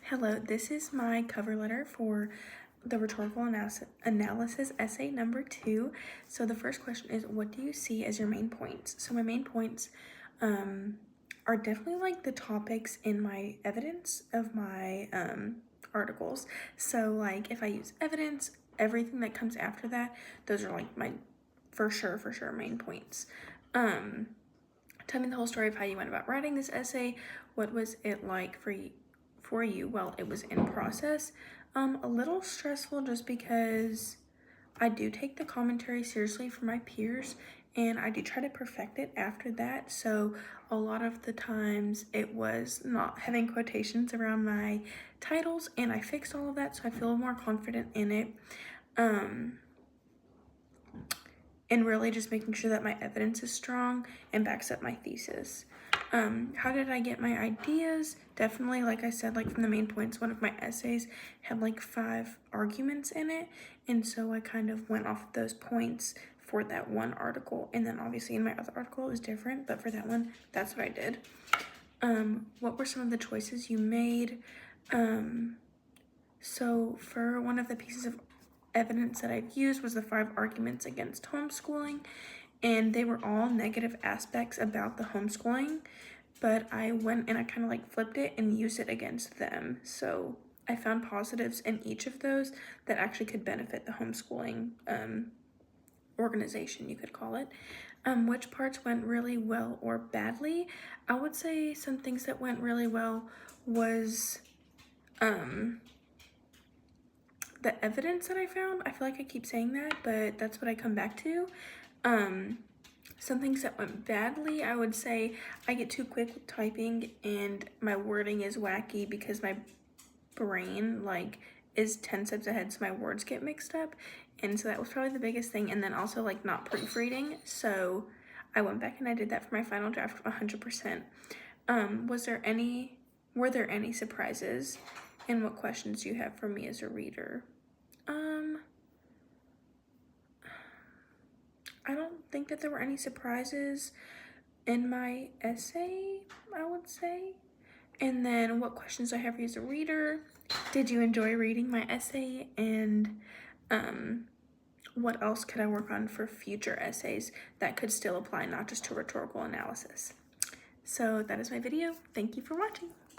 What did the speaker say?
Hello, this is my cover letter for the rhetorical analysis essay number 2. So the first question is, what do you see as your main points? So my main points are definitely like the topics in my evidence of my articles. So like if I use evidence, everything that comes after that, those are like my for sure main points. Tell me the whole story of how you went about writing this essay. What was it like for you? Well, it was in process. A little stressful just because I do take the commentary seriously for my peers and I do try to perfect it after that. So a lot of the times it was not having quotations around my titles, and I fixed all of that, so I feel more confident in it. And really just making sure that my evidence is strong and backs up my thesis. How did I get my ideas? Definitely, like I said, like from the main points, one of my essays had like 5 arguments in it, and so I kind of went off those points for that one article, and then obviously in my other article it was different, but for that one, that's what I did. What were some of the choices you made? So for one of the pieces of evidence that I've used was the 5 arguments against homeschooling, and they were all negative aspects about the homeschooling, but I went and I kind of like flipped it and used it against them. So I found positives in each of those that actually could benefit the homeschooling organization, you could call it. Which parts went really well or badly? I would say some things that went really well was the evidence that I found. I feel like I keep saying that, but that's what I come back to. Some things that went badly, I would say I get too quick with typing and my wording is wacky because my brain like is 10 steps ahead, so my words get mixed up, and so that was probably the biggest thing. And then also like not proofreading, so I went back and I did that for my final draft 100%. Were there any surprises, and what questions do you have for me as a reader? I don't think that there were any surprises in my essay, I would say. And then what questions do I have for you as a reader? Did you enjoy reading my essay? And what else could I work on for future essays that could still apply, not just to rhetorical analysis? So that is my video. Thank you for watching.